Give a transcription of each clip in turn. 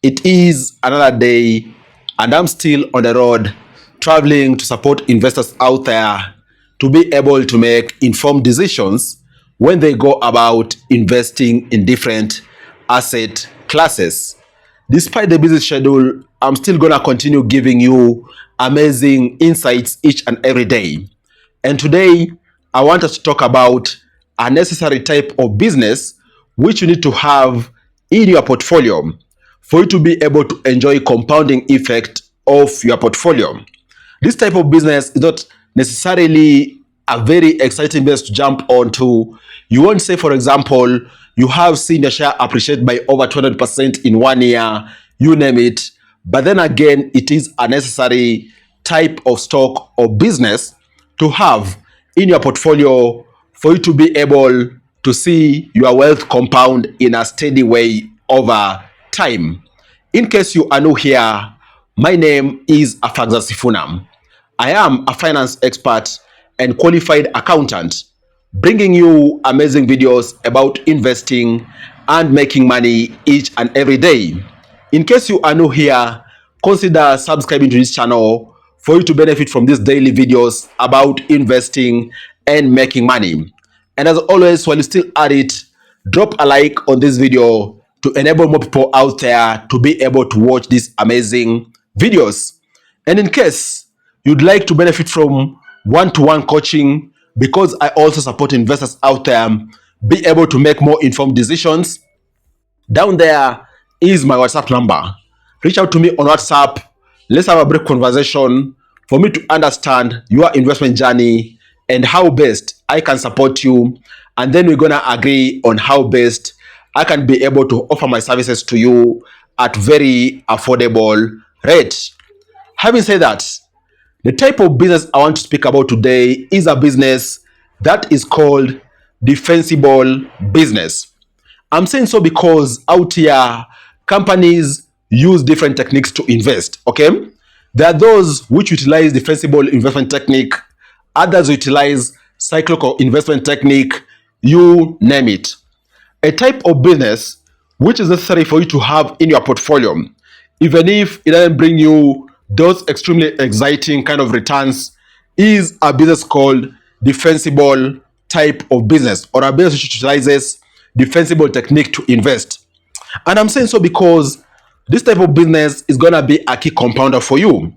It is another day, and I'm still on the road traveling to support investors out there to be able to make informed decisions when they go about investing in different asset classes. Despite the busy schedule, I'm still going to continue giving you amazing insights each and every day. And today, I want us to talk about a necessary type of business which you need to have in your portfolio for you to be able to enjoy compounding effect of your portfolio. This type of business is not necessarily a very exciting business to jump onto. You won't say, for example, you have seen your share appreciate by over 200% in 1 year, you name it. But then again, it is a necessary type of stock or business to have in your portfolio for you to be able to see your wealth compound in a steady way over time. In case you are new here, my name is Afagza Sifuna. I am a finance expert and qualified accountant, bringing you amazing videos about investing and making money each and every day. In case you are new here, consider subscribing to this channel for you to benefit from these daily videos about investing and making money. And as always, while you still at it, drop a like on this video to enable more people out there to be able to watch these amazing videos. And in case you'd like to benefit from one-to-one coaching, because I also support investors out there, be able to make more informed decisions, down there is my WhatsApp number. Reach out to me on WhatsApp. Let's have a brief conversation for me to understand your investment journey and how best I can support you. And then we're going to agree on how best I can be able to offer my services to you at very affordable rate. Having said that, the type of business I want to speak about today is a business that is called defensible business. I'm saying so because out here, companies use different techniques to invest, okay? There are those which utilize defensible investment technique, others utilize cyclical investment technique, you name it. A type of business which is necessary for you to have in your portfolio, even if it doesn't bring you those extremely exciting kind of returns, is a business called defensible type of business, or a business which utilizes defensible technique to invest. And I'm saying so because this type of business is going to be a key compounder for you.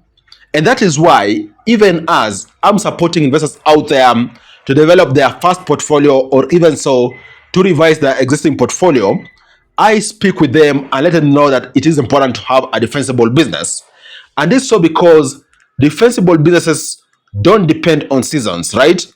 And that is why, even as I'm supporting investors out there to develop their first portfolio, or even so to revise their existing portfolio, I speak with them and let them know that it is important to have a defensible business. And this is so because defensible businesses don't depend on seasons, right?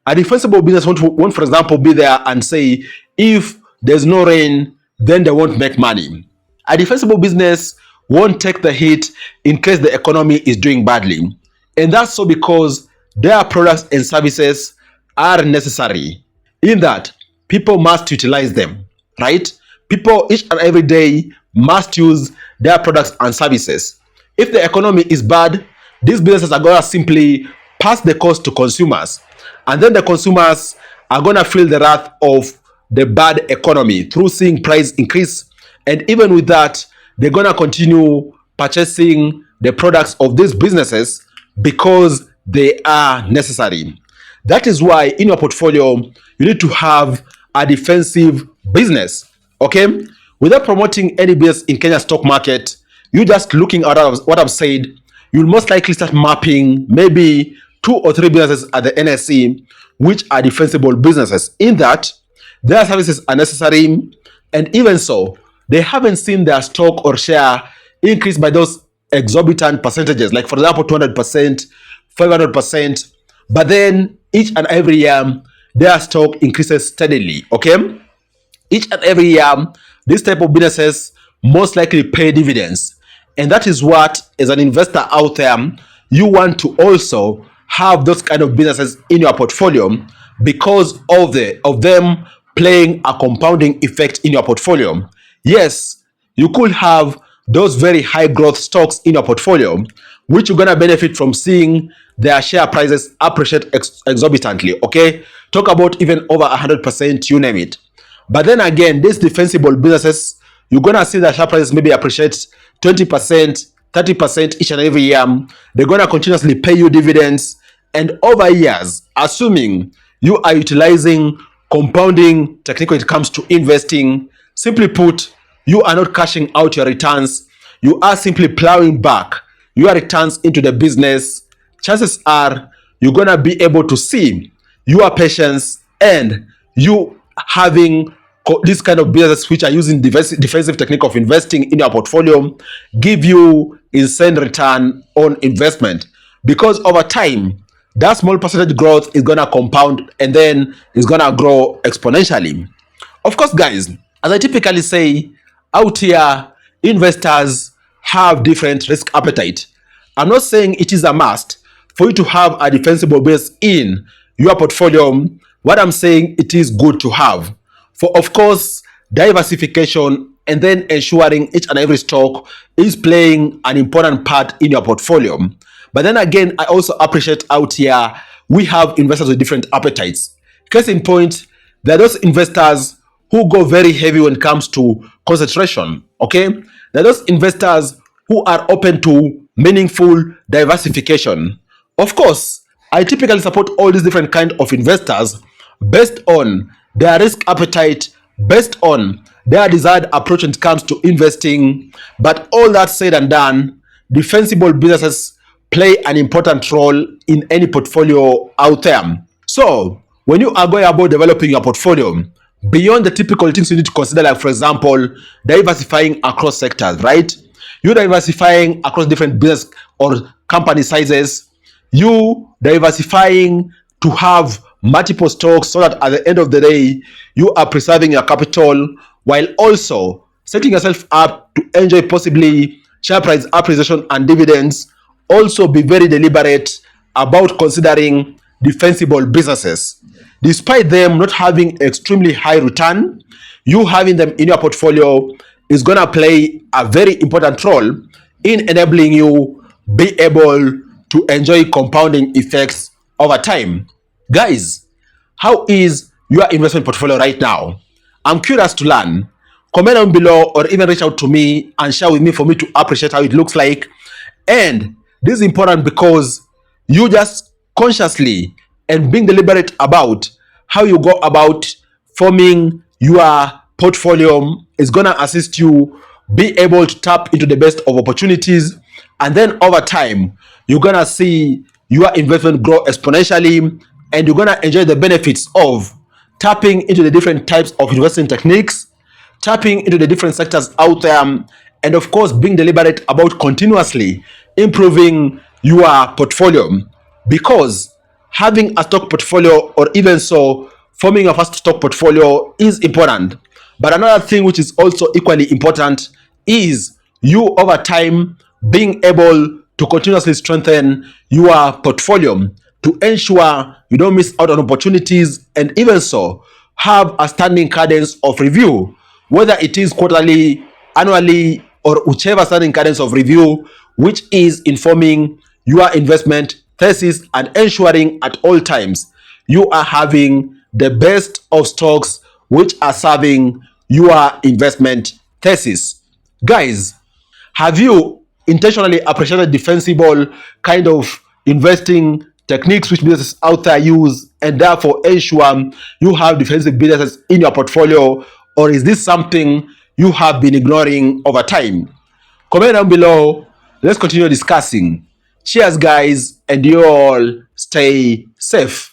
A defensible business won't, for example, be there and say, if there's no rain, then they won't make money. A defensible business won't take the hit in case the economy is doing badly. And that's so because their products and services are necessary, in that people must utilize them, right? People each and every day must use their products and services. If the economy is bad, these businesses are going to simply pass the cost to consumers. And then the consumers are going to feel the wrath of the bad economy through seeing price increase. And even with that, they're going to continue purchasing the products of these businesses because they are necessary. That is why in your portfolio, you need to have a defensive business, okay? Without promoting any business in Kenya stock market, you just looking at what I've said, you'll most likely start mapping maybe 2 or 3 businesses at the NSE, which are defensible businesses, in that their services are necessary, and even so, they haven't seen their stock or share increase by those exorbitant percentages, like for example 200%, 500%, but then each and every year their stock increases steadily, okay? Each and every year, this type of businesses most likely pay dividends. And that is what, as an investor out there, you want to also have those kind of businesses in your portfolio because of them playing a compounding effect in your portfolio. Yes, you could have those very high growth stocks in your portfolio, which you're going to benefit from seeing their share prices appreciate exorbitantly, okay? Talk about even over 100%, you name it. But then again, these defensible businesses you're gonna see that share prices maybe appreciate 20%, 30% each and every year. They're gonna continuously pay you dividends, and over years, assuming you are utilizing compounding technique when it comes to investing. Simply put, you are not cashing out your returns, you are simply plowing back your returns into the business. Chances are you're gonna be able to see your patience and you having this kind of businesses which are using defensive technique of investing in your portfolio give you insane return on investment, because over time that small percentage growth is gonna compound and then it's gonna grow exponentially. Of course, guys, as I typically say out here, investors have different risk appetite. I'm not saying it is a must for you to have a defensible base in your portfolio. What I'm saying, it is good to have. For of course, diversification and then ensuring each and every stock is playing an important part in your portfolio. But then again, I also appreciate out here we have investors with different appetites. Case in point, there are those investors who go very heavy when it comes to concentration. Okay, there are those investors who are open to meaningful diversification. Of course, I typically support all these different kind of investors based on their risk appetite, based on their desired approach when it comes to investing. But all that said and done, defensible businesses play an important role in any portfolio out there. So when you are going about developing your portfolio, beyond the typical things you need to consider, like for example, diversifying across sectors, right? You diversifying across different business or company sizes, you diversifying to have multiple stocks so that at the end of the day, you are preserving your capital while also setting yourself up to enjoy possibly share price appreciation and dividends. Also be very deliberate about considering defensible businesses. Despite them not having extremely high return, you having them in your portfolio is going to play a very important role in enabling you be able to enjoy compounding effects over time. Guys, how is your investment portfolio right now? I'm curious to learn. Comment down below or even reach out to me and share with me for me to appreciate how it looks like. And this is important because you just consciously and being deliberate about how you go about forming your portfolio is going to assist you be able to tap into the best of opportunities, and then over time you're going to see your investment grow exponentially, and you're going to enjoy the benefits of tapping into the different types of investing techniques, tapping into the different sectors out there, and of course being deliberate about continuously improving your portfolio. Because having a stock portfolio, or even so forming a first stock portfolio, is important. But another thing which is also equally important is you over time being able to continuously strengthen your portfolio to ensure you don't miss out on opportunities, and even so have a standing cadence of review, whether it is quarterly, annually, or whichever standing cadence of review, which is informing your investment thesis and ensuring at all times you are having the best of stocks which are serving your investment thesis. Guys, have you intentionally appreciated defensible kind of investing techniques which businesses out there use, and therefore ensure you have defensive businesses in your portfolio? Or is this something you have been ignoring over time? Comment down below. Let's continue discussing. Cheers, guys, and you all stay safe.